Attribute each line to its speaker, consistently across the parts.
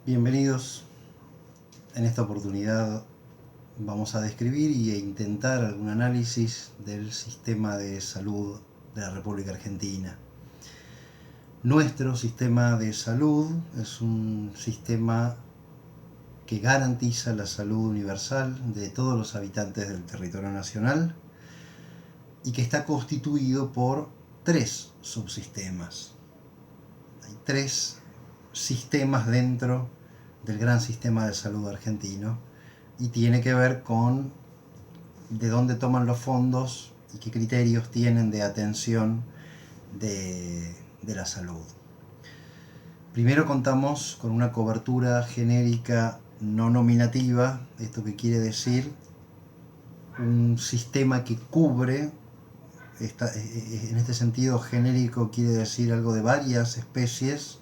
Speaker 1: Bienvenidos. En esta oportunidad vamos a describir e intentar algún análisis del sistema de salud de la República Argentina. Nuestro sistema de salud es un sistema que garantiza la salud universal de todos los habitantes del territorio nacional y que está constituido por tres subsistemas. Hay tres sistemas dentro del gran sistema de salud argentino y tiene que ver con de dónde toman los fondos y qué criterios tienen de atención de la salud. Primero contamos con una cobertura genérica no nominativa, esto que quiere decir un sistema que cubre, en este sentido genérico quiere decir algo de varias especies,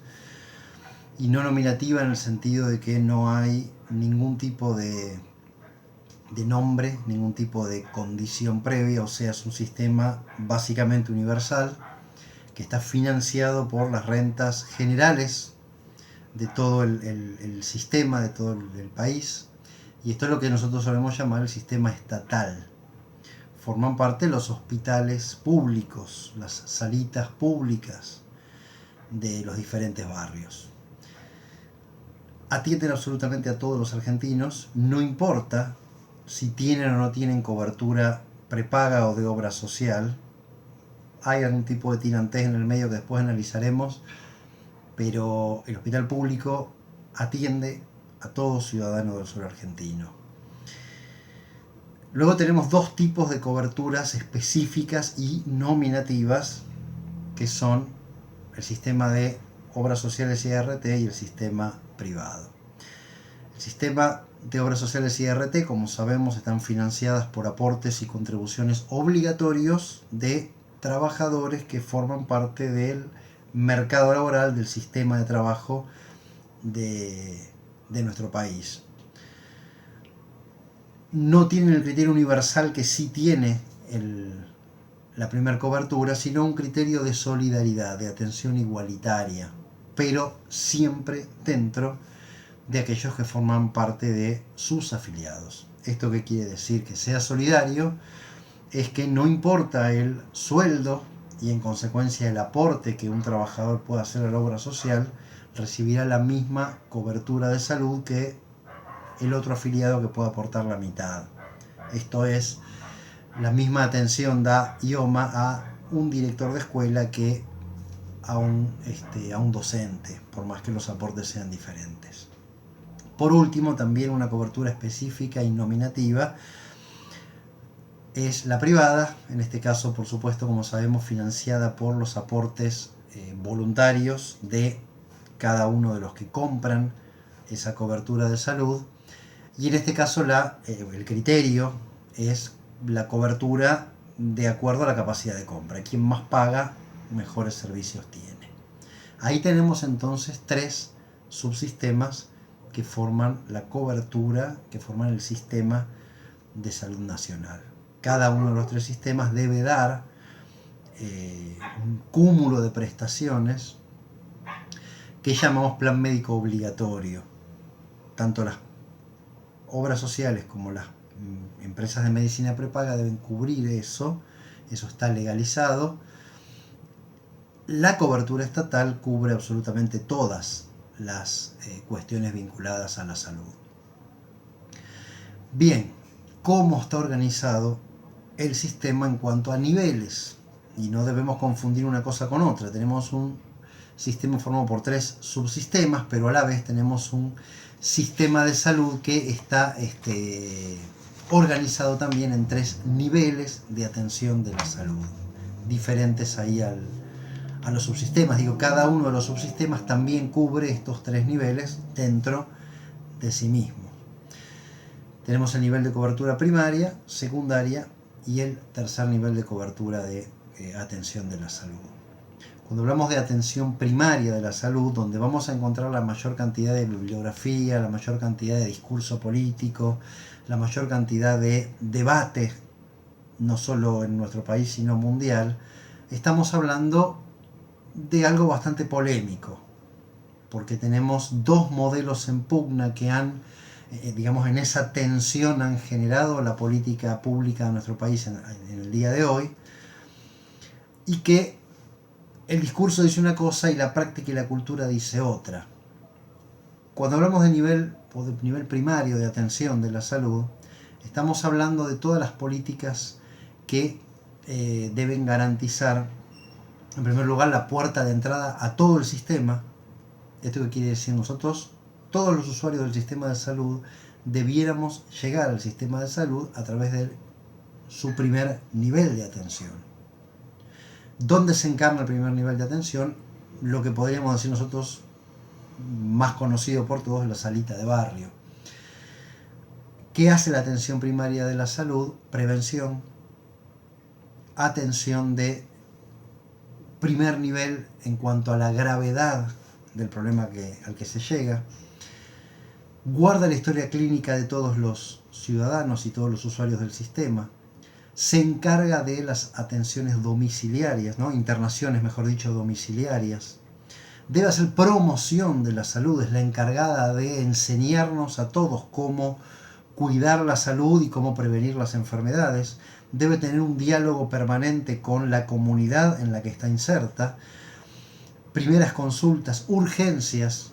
Speaker 1: y no nominativa en el sentido de que no hay ningún tipo de nombre, ningún tipo de condición previa, o sea, es un sistema básicamente universal que está financiado por las rentas generales de todo el sistema, de todo el país, y esto es lo que nosotros solemos llamar el sistema estatal. Forman parte los hospitales públicos, las salitas públicas de los diferentes barrios. Atienden absolutamente a todos los argentinos, no importa si tienen o no tienen cobertura prepaga o de obra social. Hay algún tipo de tirantez en el medio que después analizaremos, pero el hospital público atiende a todo ciudadano del sur argentino. Luego tenemos dos tipos de coberturas específicas y nominativas, que son el sistema de obras sociales IRT y el sistema privado. El sistema de obras sociales IRT, como sabemos, están financiadas por aportes y contribuciones obligatorios de trabajadores que forman parte del mercado laboral, del sistema de trabajo de nuestro país. No tienen el criterio universal que sí tiene la primera cobertura, sino un criterio de solidaridad, de atención igualitaria, pero siempre dentro de aquellos que forman parte de sus afiliados. ¿Esto qué quiere decir? Que sea solidario es que no importa el sueldo y en consecuencia el aporte que un trabajador pueda hacer a la obra social, recibirá la misma cobertura de salud que el otro afiliado que pueda aportar la mitad. Esto es, la misma atención da IOMA a un director de escuela que a un docente, por más que los aportes sean diferentes. Por último, también una cobertura específica y nominativa es la privada, en este caso, por supuesto, como sabemos, financiada por los aportes voluntarios de cada uno de los que compran esa cobertura de salud, y en este caso el criterio es la cobertura de acuerdo a la capacidad de compra. Quien más paga, mejores servicios tiene. Ahí tenemos entonces tres subsistemas que forman la cobertura, que forman el sistema de salud nacional. Cada uno de los tres sistemas debe dar un cúmulo de prestaciones que llamamos plan médico obligatorio. Tanto las obras sociales como las empresas de medicina prepaga deben cubrir eso está legalizado. La cobertura estatal cubre absolutamente todas las cuestiones vinculadas a la salud. Bien, ¿cómo está organizado el sistema en cuanto a niveles? Y no debemos confundir una cosa con otra. Tenemos un sistema formado por tres subsistemas, pero a la vez tenemos un sistema de salud que está organizado también en tres niveles de atención de la salud, diferentes ahí a los subsistemas. Digo, cada uno de los subsistemas también cubre estos tres niveles dentro de sí mismo. Tenemos el nivel de cobertura primaria, secundaria y el tercer nivel de cobertura de atención de la salud. Cuando hablamos de atención primaria de la salud, donde vamos a encontrar la mayor cantidad de bibliografía, la mayor cantidad de discurso político, la mayor cantidad de debate, no solo en nuestro país sino mundial, estamos hablando de algo bastante polémico. porque tenemos dos modelos en pugna que han, digamos, en esa tensión han generado la política pública de nuestro país en el día de hoy, y que el discurso dice una cosa y la práctica y la cultura dice otra. Cuando hablamos de nivel primario de atención de la salud, estamos hablando de todas las políticas que deben garantizar, en primer lugar, la puerta de entrada a todo el sistema. ¿Esto qué quiere decir? Nosotros, todos los usuarios del sistema de salud, debiéramos llegar al sistema de salud a través de su primer nivel de atención. ¿Dónde se encarna el primer nivel de atención? Lo que podríamos decir nosotros, más conocido por todos, la salita de barrio. ¿Qué hace la atención primaria de la salud? Prevención, atención de primer nivel en cuanto a la gravedad del problema al que se llega, guarda la historia clínica de todos los ciudadanos y todos los usuarios del sistema, se encarga de las atenciones domiciliarias, ¿no? Internaciones, mejor dicho, domiciliarias, debe hacer promoción de la salud, es la encargada de enseñarnos a todos cómo cuidar la salud y cómo prevenir las enfermedades, debe tener un diálogo permanente con la comunidad en la que está inserta, primeras consultas, urgencias,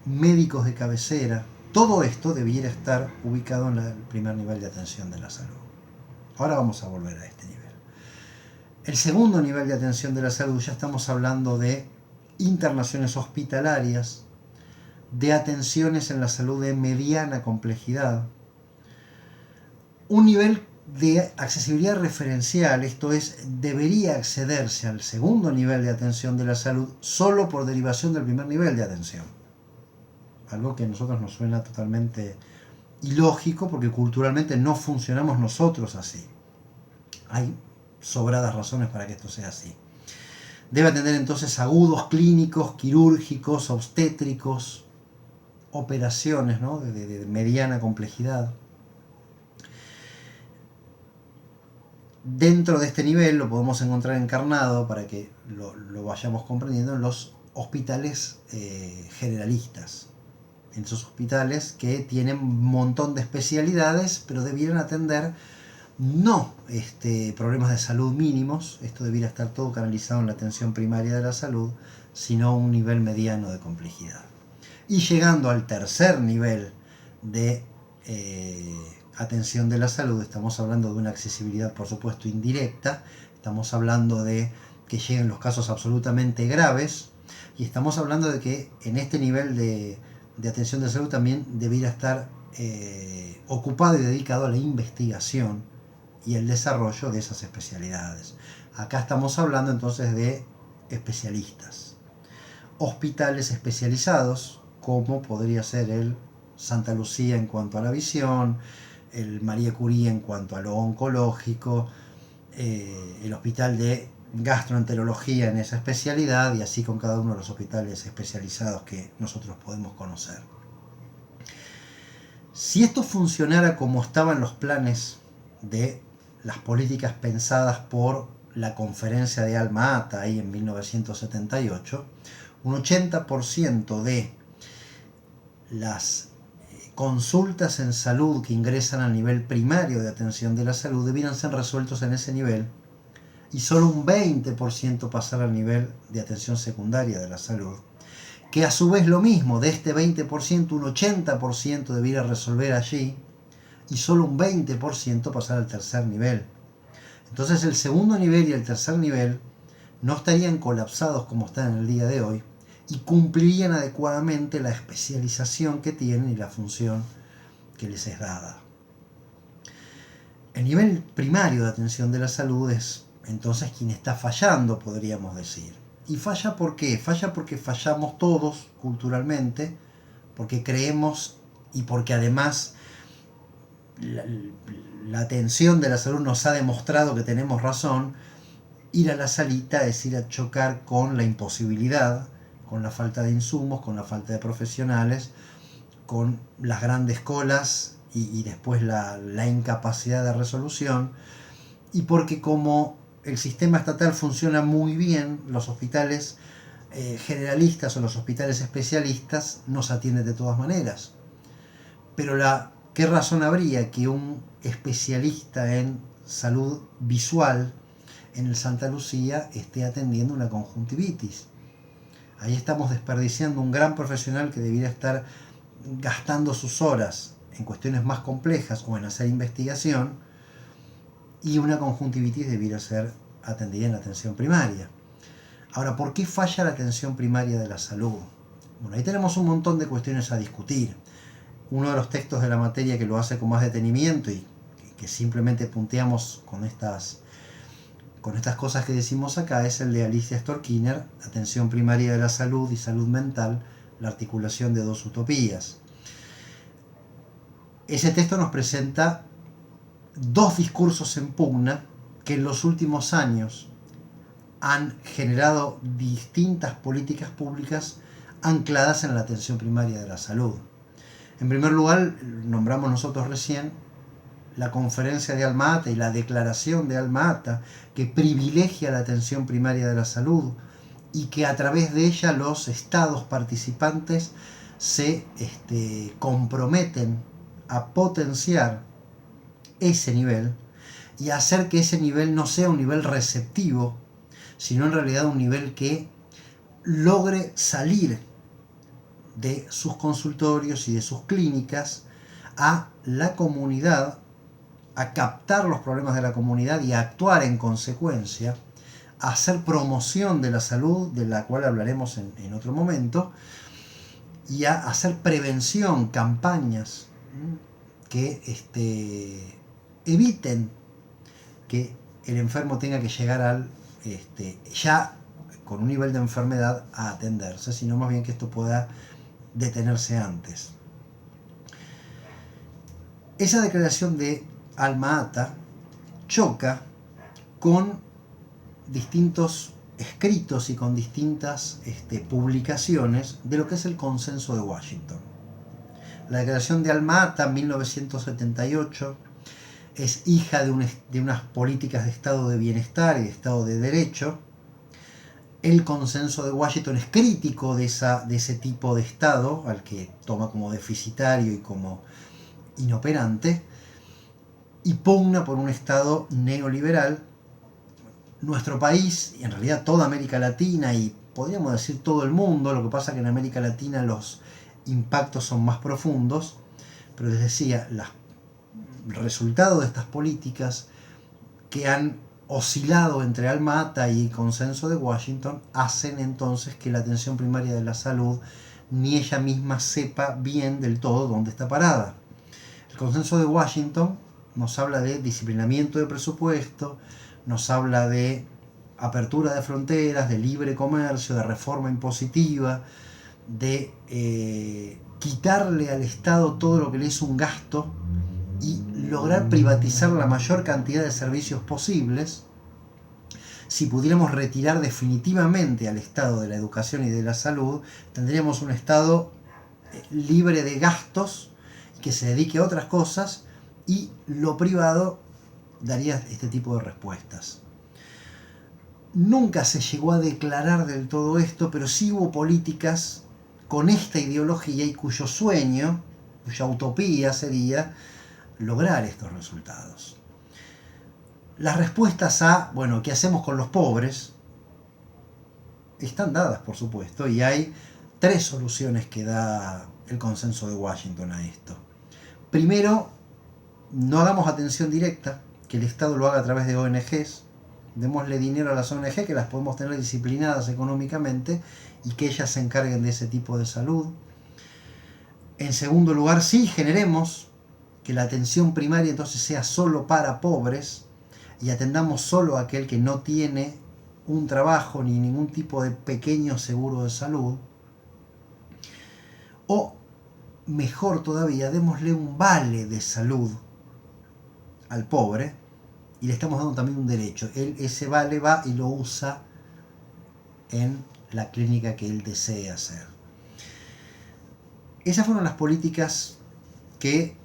Speaker 1: médicos de cabecera, todo esto debiera estar ubicado en el primer nivel de atención de la salud. Ahora vamos a volver a este nivel. El segundo nivel de atención de la salud, ya estamos hablando de internaciones hospitalarias, de atenciones en la salud de mediana complejidad, un nivel de accesibilidad referencial, esto es, debería accederse al segundo nivel de atención de la salud solo por derivación del primer nivel de atención. Algo que a nosotros nos suena totalmente ilógico porque culturalmente no funcionamos nosotros así. Hay sobradas razones para que esto sea así. Debe atender entonces agudos clínicos, quirúrgicos, obstétricos, operaciones, ¿no? de mediana complejidad. Dentro de este nivel lo podemos encontrar encarnado, para que lo vayamos comprendiendo, en los hospitales generalistas. En esos hospitales que tienen un montón de especialidades, pero debieran atender no problemas de salud mínimos, esto debiera estar todo canalizado en la atención primaria de la salud, sino un nivel mediano de complejidad. Y llegando al tercer nivel de atención de la salud, estamos hablando de una accesibilidad, por supuesto, indirecta, estamos hablando de que lleguen los casos absolutamente graves, y estamos hablando de que en este nivel de atención de salud también debiera estar ocupado y dedicado a la investigación y el desarrollo de esas especialidades. Acá estamos hablando entonces de especialistas, hospitales especializados, como podría ser el Santa Lucía en cuanto a la visión, el María Curie en cuanto a lo oncológico, el hospital de gastroenterología en esa especialidad, y así con cada uno de los hospitales especializados que nosotros podemos conocer. Si esto funcionara como estaban los planes de las políticas pensadas por la conferencia de Alma-Ata ahí en 1978, un 80% de las consultas en salud que ingresan al nivel primario de atención de la salud debieran ser resueltos en ese nivel, y solo un 20% pasar al nivel de atención secundaria de la salud, que a su vez lo mismo, de este 20%, un 80% debiera resolver allí, y solo un 20% pasar al tercer nivel. Entonces el segundo nivel y el tercer nivel no estarían colapsados como están en el día de hoy, y cumplirían adecuadamente la especialización que tienen y la función que les es dada. El nivel primario de atención de la salud es entonces quien está fallando, podríamos decir. ¿Y falla por qué? Falla porque fallamos todos culturalmente, porque creemos y porque además la atención de la salud nos ha demostrado que tenemos razón. Ir a la salita es ir a chocar con la imposibilidad, con la falta de insumos, con la falta de profesionales, con las grandes colas y después la incapacidad de resolución, y porque como el sistema estatal funciona muy bien, los hospitales generalistas o los hospitales especialistas nos atienden de todas maneras. Pero ¿qué razón habría que un especialista en salud visual en el Santa Lucía esté atendiendo una conjuntivitis? Ahí estamos desperdiciando un gran profesional que debiera estar gastando sus horas en cuestiones más complejas o en hacer investigación, y una conjuntivitis debiera ser atendida en la atención primaria. Ahora, ¿por qué falla la atención primaria de la salud? Bueno, ahí tenemos un montón de cuestiones a discutir. Uno de los textos de la materia que lo hace con más detenimiento y que simplemente punteamos con estas cosas que decimos acá es el de Alicia Storkiner, Atención primaria de la salud y salud mental, la articulación de dos utopías. Ese texto nos presenta dos discursos en pugna que en los últimos años han generado distintas políticas públicas ancladas en la atención primaria de la salud. En primer lugar, nombramos nosotros recién la conferencia de Alma-Ata y la declaración de Alma-Ata, que privilegia la atención primaria de la salud y que a través de ella los estados participantes se comprometen a potenciar ese nivel y a hacer que ese nivel no sea un nivel receptivo, sino en realidad un nivel que logre salir de sus consultorios y de sus clínicas a la comunidad, a captar los problemas de la comunidad y a actuar en consecuencia, a hacer promoción de la salud, de la cual hablaremos en otro momento, y a hacer prevención, campañas que eviten que el enfermo tenga que llegar ya con un nivel de enfermedad a atenderse, sino más bien que esto pueda detenerse antes. Esa declaración de Alma-Ata choca con distintos escritos y con distintas publicaciones de lo que es el Consenso de Washington. La declaración de Alma-Ata, 1978, es hija de unas políticas de estado de bienestar y de estado de derecho. El Consenso de Washington es crítico de ese tipo de estado, al que toma como deficitario y como inoperante, y pugna por un estado neoliberal. Nuestro país, y en realidad toda América Latina, y podríamos decir todo el mundo, lo que pasa es que en América Latina los impactos son más profundos, pero les decía, el resultado de estas políticas que han oscilado entre Alma-Ata y el Consenso de Washington hacen entonces que la atención primaria de la salud ni ella misma sepa bien del todo dónde está parada. El Consenso de Washington nos habla de disciplinamiento de presupuesto, nos habla de apertura de fronteras, de libre comercio, de reforma impositiva, de quitarle al Estado todo lo que le es un gasto y lograr privatizar la mayor cantidad de servicios posibles. Si pudiéramos retirar definitivamente al Estado de la educación y de la salud, tendríamos un Estado libre de gastos que se dedique a otras cosas, y lo privado daría este tipo de respuestas. Nunca se llegó a declarar del todo esto, pero sí hubo políticas con esta ideología y cuyo sueño, cuya utopía sería lograr estos resultados. Las respuestas a, bueno, ¿qué hacemos con los pobres?, están dadas, por supuesto, y hay tres soluciones que da el Consenso de Washington a esto. Primero, no hagamos atención directa, que el Estado lo haga a través de ONGs, démosle dinero a las ONG, que las podemos tener disciplinadas económicamente y que ellas se encarguen de ese tipo de salud. En segundo lugar, sí, generemos que la atención primaria entonces sea solo para pobres y atendamos solo a aquel que no tiene un trabajo ni ningún tipo de pequeño seguro de salud. O mejor todavía, démosle un vale de salud al pobre y le estamos dando también un derecho. Él ese vale va y lo usa en la clínica que él desee hacer. Esas fueron las políticas que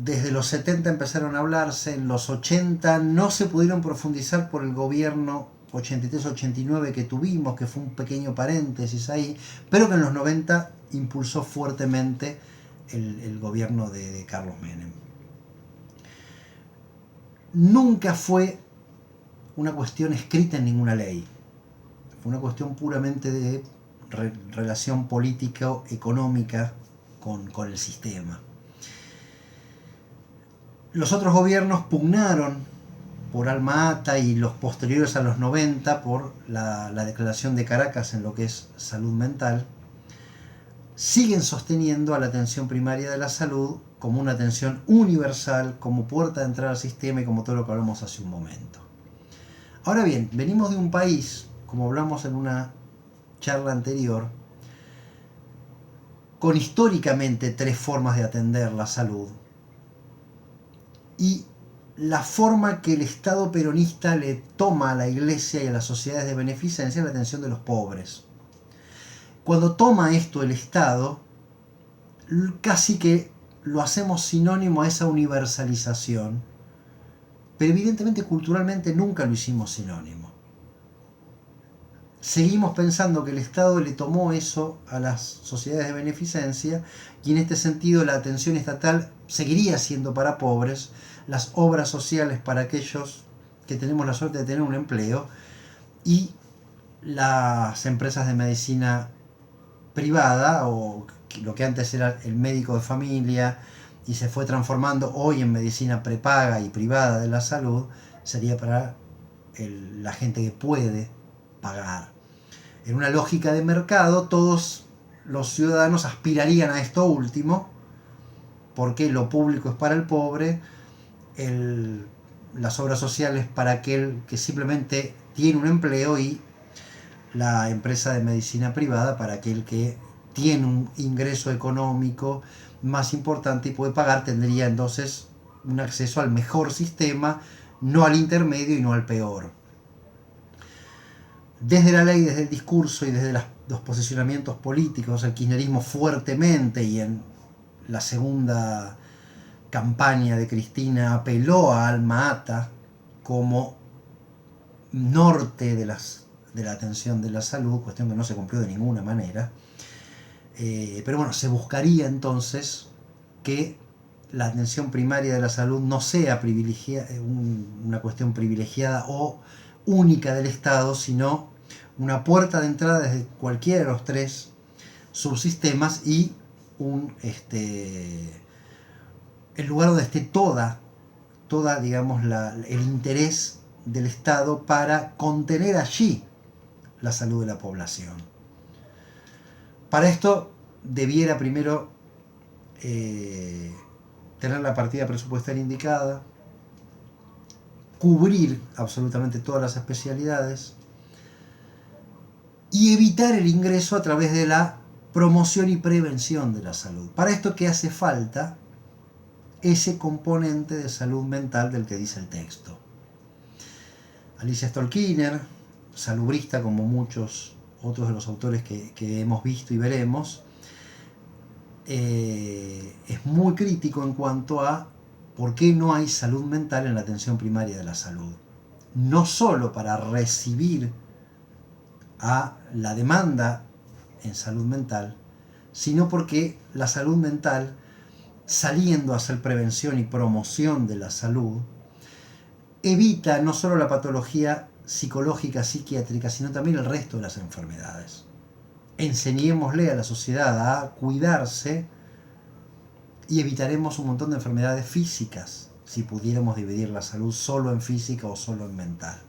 Speaker 1: desde los 70 empezaron a hablarse. En los 80 no se pudieron profundizar por el gobierno 83-89 que tuvimos, que fue un pequeño paréntesis ahí, pero que en los 90 impulsó fuertemente el gobierno de Carlos Menem. Nunca fue una cuestión escrita en ninguna ley, fue una cuestión puramente de relación político-económica con el sistema. Los otros gobiernos pugnaron por Alma Ata y los posteriores a los 90 por la declaración de Caracas en lo que es salud mental, siguen sosteniendo a la atención primaria de la salud como una atención universal, como puerta de entrada al sistema y como todo lo que hablamos hace un momento. Ahora bien, venimos de un país, como hablamos en una charla anterior, con históricamente 3 formas de atender la salud, y la forma que el Estado peronista le toma a la Iglesia y a las sociedades de beneficencia es la atención de los pobres. Cuando toma esto el Estado, casi que lo hacemos sinónimo a esa universalización, pero evidentemente culturalmente nunca lo hicimos sinónimo. Seguimos pensando que el Estado le tomó eso a las sociedades de beneficencia y en este sentido la atención estatal seguiría siendo para pobres, las obras sociales para aquellos que tenemos la suerte de tener un empleo y las empresas de medicina privada, o lo que antes era el médico de familia y se fue transformando hoy en medicina prepaga y privada de la salud, sería para la gente que puede pagar. En una lógica de mercado, todos los ciudadanos aspirarían a esto último, porque lo público es para el pobre, las obras sociales para aquel que simplemente tiene un empleo y la empresa de medicina privada para aquel que tiene un ingreso económico más importante y puede pagar, tendría entonces un acceso al mejor sistema, no al intermedio y no al peor. Desde la ley, desde el discurso y desde los posicionamientos políticos, el kirchnerismo fuertemente, y en la segunda campaña de Cristina apeló a Alma Ata como norte de la atención de la salud, cuestión que no se cumplió de ninguna manera. Pero bueno, se buscaría entonces que la atención primaria de la salud no sea una cuestión privilegiada o única del Estado, sino una puerta de entrada desde cualquiera de los 3 subsistemas y el lugar donde esté toda digamos, el interés del Estado para contener allí la salud de la población. Para esto debiera primero tener la partida presupuestaria indicada, cubrir absolutamente todas las especialidades y evitar el ingreso a través de la promoción y prevención de la salud. Para esto, ¿qué hace falta? Ese componente de salud mental del que dice el texto. Alicia Stolkiner, salubrista como muchos otros de los autores que hemos visto y veremos, es muy crítico en cuanto a por qué no hay salud mental en la atención primaria de la salud. No solo para recibir a la demanda en salud mental, sino porque la salud mental, saliendo a hacer prevención y promoción de la salud, evita no solo la patología psicológica, psiquiátrica, sino también el resto de las enfermedades. Enseñémosle a la sociedad a cuidarse y evitaremos un montón de enfermedades físicas si pudiéramos dividir la salud solo en física o solo en mental.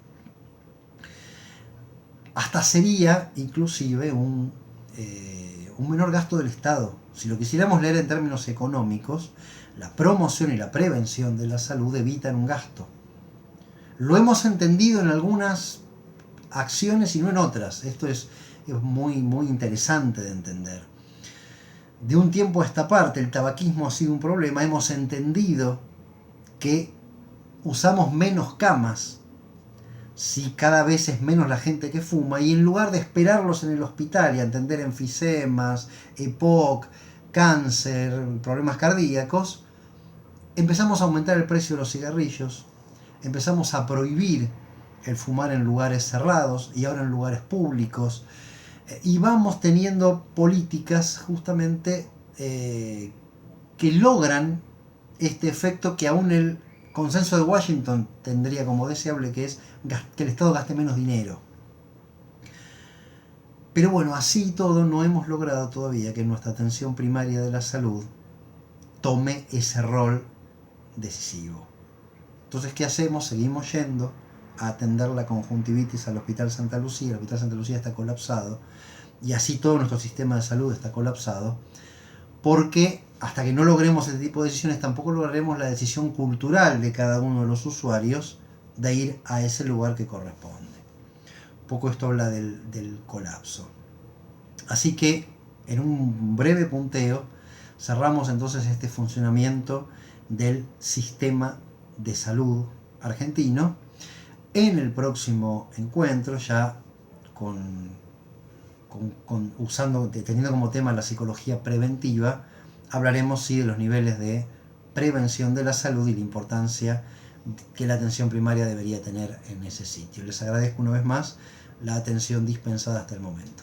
Speaker 1: Hasta sería inclusive un menor gasto del Estado. Si lo quisiéramos leer en términos económicos, la promoción y la prevención de la salud evitan un gasto. Lo hemos entendido en algunas acciones y no en otras. Esto es muy, muy interesante de entender. De un tiempo a esta parte, el tabaquismo ha sido un problema. Hemos entendido que usamos menos camas si cada vez es menos la gente que fuma, y en lugar de esperarlos en el hospital y atender enfisemas, EPOC, cáncer, problemas cardíacos, empezamos a aumentar el precio de los cigarrillos, empezamos a prohibir el fumar en lugares cerrados y ahora en lugares públicos. Y vamos teniendo políticas justamente que logran este efecto que aún el consenso de Washington tendría como deseable, que es que el Estado gaste menos dinero. Pero bueno, así todo no hemos logrado todavía que nuestra atención primaria de la salud tome ese rol decisivo. Entonces, ¿qué hacemos? Seguimos yendo a atender la conjuntivitis al Hospital Santa Lucía. El Hospital Santa Lucía está colapsado y así todo nuestro sistema de salud está colapsado, porque hasta que no logremos este tipo de decisiones tampoco lograremos la decisión cultural de cada uno de los usuarios de ir a ese lugar que corresponde. Un poco esto habla del colapso. Así que, en un breve punteo, cerramos entonces este funcionamiento del sistema de salud argentino. En el próximo encuentro, ya teniendo como tema la psicología preventiva, hablaremos sí de los niveles de prevención de la salud y la importancia que la atención primaria debería tener en ese sitio. Les agradezco una vez más la atención dispensada hasta el momento.